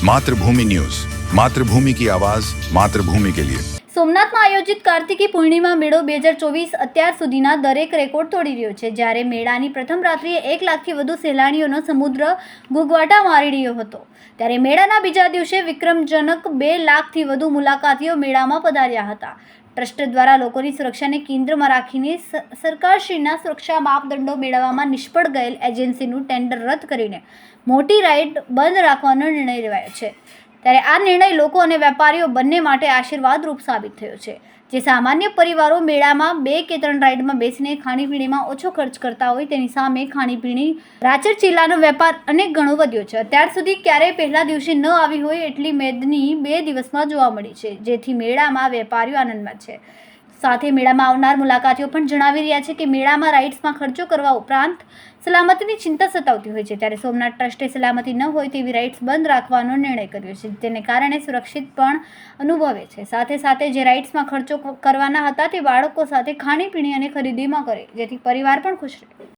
मातृभूमि न्यूज, मातृभूमि की आवाज, मातृभूमि के लिए। સોમનાથમાં આયોજિત કાર્તિકી પૂર્ણિમા મેળો 2024 અત્યાર સુધીના દરેક રેકોર્ડ તોડી રહ્યો છે। જ્યારે મેળાની પ્રથમ રાત્રિએ 1 લાખથી વધુ સહેલાણીઓનો સમુદ્ર ગુગવાટા મારી રહ્યો હતો, ત્યારે મેળાના બીજા દિવસે વિક્રમજનક 2 લાખથી વધુ મુલાકાતીઓ મેળામાં પધાર્યા હતા। ટ્રસ્ટ દ્વારા લોકોની સુરક્ષાને કેન્દ્રમાં રાખીને સરકારશ્રીના સુરક્ષા માપદંડો મેળવવામાં નિષ્ફળ ગયેલ એજન્સીનું ટેન્ડર રદ કરીને મોટી રાઇડ બંધ રાખવાનો નિર્ણય લેવાયો છે। ત્યારે આ નિર્ણય લોકો અને વેપારીઓ બંને માટે આશીર્વાદરૂપ સાબિત થયો છે। જે સામાન્ય પરિવારો મેળામાં 2 કે 3 રાઇડમાં બેસીને ખાણીપીણીમાં ઓછો ખર્ચ કરતા હોય, તેની સામે ખાણીપીણી રાચર ચીલાનો વેપાર અનેક ગણો વધ્યો છે। અત્યાર સુધી ક્યારેય પહેલા દિવસે ન આવી હોય એટલી મેદની 2 દિવસમાં જોવા મળી છે, જેથી મેળામાં વેપારીઓ આનંદમાં છે। સાથે મેળામાં આવનાર મુલાકાતીઓ પણ જણાવી રહ્યા છે કે મેળામાં રાઇડ્સમાં ખર્ચો કરવા ઉપરાંત સલામતીની ચિંતા સતાવતી હોય છે। ત્યારે સોમનાથ ટ્રસ્ટે સલામતી ન હોય તેવી રાઇડ્સ બંધ રાખવાનો નિર્ણય કર્યો છે, તેને કારણે સુરક્ષિત પણ અનુભવે છે। સાથે સાથે જે રાઇડ્સમાં ખર્ચો કરવાના હતા તે બાળકો સાથે ખાણીપીણી અને ખરીદીમાં કરે, જેથી પરિવાર પણ ખુશ રહે।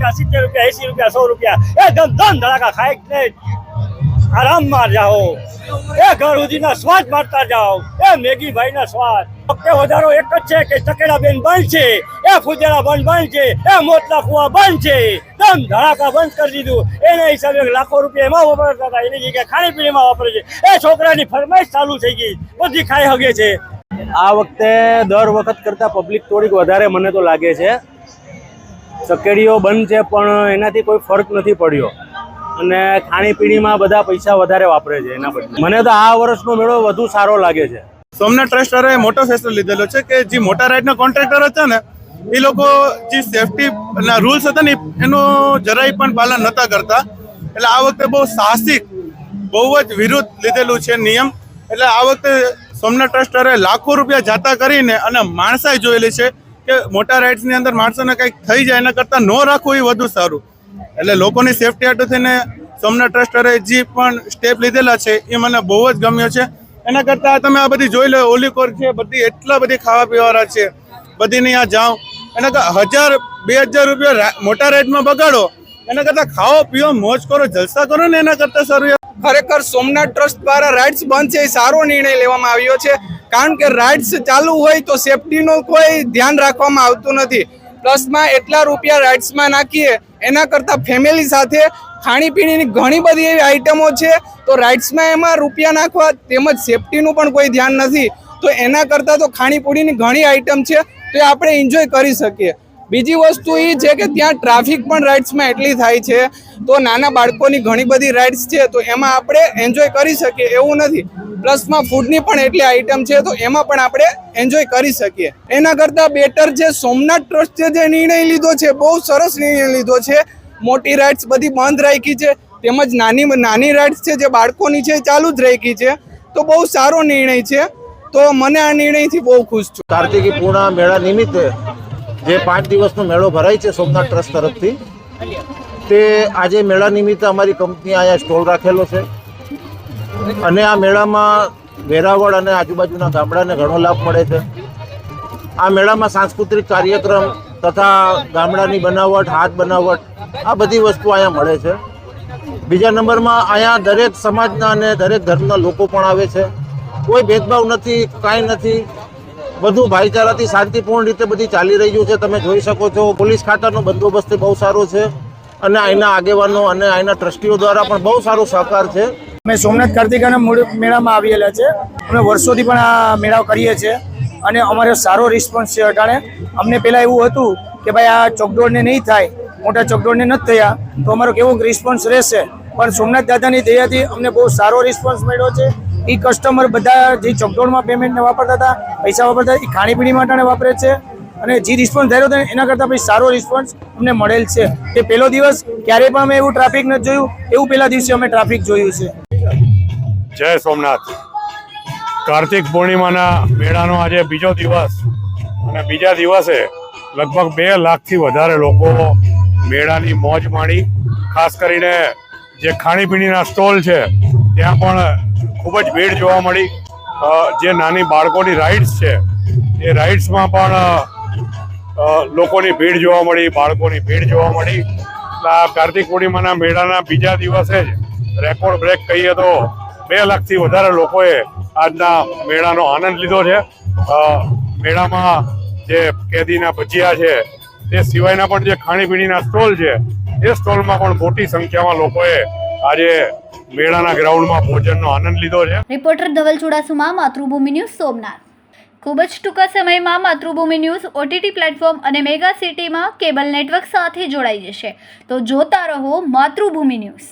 રૂપિયા 70 રૂપિયા 80 રૂપિયા 100 રૂપિયા એ ધમ ધડાકા ખાઈ આરામમાં જાઓ, એ ઘર સુધીના સ્વાદ મારતા જાઓ, એ મેગી ભાઈના સ્વાદ. વખતે વધારો એક જ છે કે ચકેડા બેન બંધ છે, એ ફુજેરા બંધ છે, એ મોતના કુવા બંધ છે, ધમ ધડાકા બંધ કરી દીધું. એના હિસાબે લાખો રૂપિયા એમાં વાપરતા હતા, એની જગ્યાએ ખાણીપીણીમાં વાપરે છે. એ છોકરાની ફરમાઈશ ચાલુ થઈ ગઈ, બધી ખાઈ હગે છે. આ વખતે દર વખત કરતાં પબ્લિક થોડીક વધારે મને તો લાગે છે. ચકેડીઓ બંધ છે પણ એનાથી કોઈ ફરક નથી પડ્યો અને ખાણીપીણીમાં બધા પૈસા વધારે વાપરે છે. એના બદલે મને તો આ વર્ષનો મેળો વધુ સારો લાગે છે. સોમનાથ ટ્રસ્ટરે મોટો ફેસલો લીધેલો છે કે જે મોટા રાઇડના કોન્ટ્રાક્ટર હતા ને એ લોકો જે સેફટી રૂલ્સ હતા ને એનું જરાય પણ પાલન નહોતા કરતા. એટલે આ વખતે બહુ સાહસિક, બહુ જ વિરુદ્ધ લીધેલું છે નિયમ. એટલે આ વખતે સોમનાથ ટ્રસ્ટરે લાખો રૂપિયા જાતા કરીને અને માણસાઈ જોયેલી છે કે મોટા રાઇડ્સની અંદર માણસોને કંઈક થઈ જાય એના કરતાં ન રાખવું એ વધુ સારું. એટલે લોકોની સેફટી હાટુ થઈને સોમનાથ ટ્રસ્ટરે જે પણ સ્ટેપ લીધેલા છે એ મને બહુ જ ગમ્યો છે. એના કરતાં તમે આ બધી જોઈ લો, ઓલીકોર છે, બધી એટલા બધી ખાવા પીવાવાળા છે, બધીને ત્યાં જાઓ. એના કરતાં 1000-2000 રૂપિયા મોટા રાઇડમાં બગાડો એના કરતાં ખાઓ પીઓ મોજ કરો જલસા કરો ને એના કરતાં સારું. ખરેખર સોમનાથ ટ્રસ્ટ દ્વારા રાઇડ્સ બંધ છે એ સારો નિર્ણય લેવામાં આવ્યો છે, કારણ કે રાઇડ્સ ચાલુ હોય તો સેફટીનું કોઈ ધ્યાન રાખવામાં આવતું નથી. પ્લસમાં એટલા રૂપિયા રાઇડ્સમાં નાખીએ એના કરતાં ફેમિલી સાથે ખાણીપીણીની ઘણી બધી એવી આઇટમો છે તો રાઇડ્સમાં એમાં રૂપિયા નાખવા તેમજ સેફટીનું પણ કોઈ ધ્યાન નથી. તો એના કરતાં તો ખાણીપીણીની ઘણી આઇટમ છે તો એ આપણે એન્જોય કરી શકીએ. બીજી વસ્તુ એ છે કે ત્યાં ટ્રાફિક પણ રાઇડ્સમાં એટલી થાય છે તો નાના બાળકોની ઘણી બધી રાઇડ્સ છે તો એમાં આપણે એન્જોય કરી શકીએ એવું નથી. પ્લસમાં ફૂડની પણ એટલી આઇટમ છે તો એમાં પણ આપણે એન્જોય કરી શકીએ. એના કરતાં બેટર છે સોમનાથ ટ્રસ્ટે જે નિર્ણય લીધો છે, બહુ સરસ નિર્ણય લીધો છે. મોટી રાઇડ્સ બધી બંધ રાખી છે તેમજ નાની રાઇડ્સ છે જે બાળકોની છે ચાલુ જ રાખી છે તો બહુ સારો નિર્ણય છે. તો મને આ નિર્ણયથી બહુ ખુશ છું. કાર્તિકી પૂર્ણિમા મેળા નિમિત્તે જે 5 દિવસનો મેળો ભરાય છે સોમનાથ ટ્રસ્ટ તરફથી, તે આજે મેળા નિમિત્તે અમારી કંપની અહીંયા સ્ટોલ રાખેલો છે અને આ મેળામાં વેરાવળ અને આજુબાજુના ગામડાને ઘણો લાભ મળે છે. આ મેળામાં સાંસ્કૃતિક કાર્યક્રમ તથા ગામડાની બનાવટ, હાથ બનાવટ, આ બધી વસ્તુ અહીંયા મળે છે. બીજા નંબરમાં અહીંયા દરેક સમાજના અને દરેક ધર્મના લોકો પણ આવે છે. કોઈ ભેદભાવ નથી, કાંઈ નથી, બધું ભાઈચારાથી શાંતિપૂર્ણ રીતે બધી ચાલી રહ્યું છે. તમે જોઈ શકો છો પોલીસ ખાતાનો બંદોબસ્ત બહુ સારો છે અને અહીંના આગેવાનો અને અહીંના ટ્રસ્ટીઓ દ્વારા પણ બહુ સારો સહકાર છે. અમે સોમનાથ કાર્તિકાના મેળામાં આવેલા છે. અમે વર્ષોથી પણ આ મેળા કરીએ છીએ અને અમારો સારો રિસ્પોન્સ છે. અટાણે અમને પહેલાં એવું હતું કે ભાઈ આ ચોકડોળને નહીં થાય, મોટા ચોકડોળને નથી થયા તો અમારો કેવો રિસ્પોન્સ રહેશે, પણ સોમનાથ દાદાની દયાથી અમને બહુ સારો રિસ્પોન્સ મળ્યો છે. એ કસ્ટમર બધા જે ચોકડોળમાં પેમેન્ટને વાપરતા હતા, પૈસા વાપરતા એ ખાણીપીણી માટે વાપરે છે અને જે રિસ્પોન્સ થયો હતો એના કરતાં પછી સારો રિસ્પોન્સ અમને મળેલ છે. તે પહેલો દિવસ ક્યારેય પણ અમે એવું ટ્રાફિક નથી જોયું, એવું પહેલા દિવસે અમે ટ્રાફિક જોયું છે. જય સોમનાથ. કાર્તિક પૂર્ણિમાના મેળાનો આજે બીજો દિવસ અને બીજા દિવસે લગભગ 2 લાખથી વધારે લોકો મેળાની મોજ માણી. ખાસ કરીને જે ખાણીપીણીના સ્ટોલ છે ત્યાં પણ ખૂબ જ ભીડ જોવા મળી. જે નાની બાળકોની રાઇડ્સ છે એ રાઇડ્સમાં પણ લોકોની ભીડ જોવા મળી, બાળકોની ભીડ જોવા મળી. આ કાર્તિક પૂર્ણિમાના મેળાના બીજા દિવસે જ રેકોર્ડ બ્રેક કહીએ તો 2 લાખથી વધારે લોકોએ આજના મેળાનો આનંદ લીધો છે. મેળામાં જે કેદીના ભજીયા છે તે સિવાયના પણ જે ખાણીપીણીના સ્ટોલ છે એ સ્ટોલમાં પણ મોટી સંખ્યામાં લોકોએ આજે મેળાના ગ્રાઉન્ડમાં ભોજનનો આનંદ લીધો છે. Reporter Dhaval Chudasama, Matrubhumi news, Somnath. ખૂબ જ ટૂંકા સમયમાં માતૃભૂમિ ન્યૂઝ OTT પ્લેટફોર્મ અને મેગા સિટીમાં કેબલ નેટવર્ક સાથે જોડાઈ જશે, તો જોતા રહો માતૃભૂમિ ન્યૂઝ.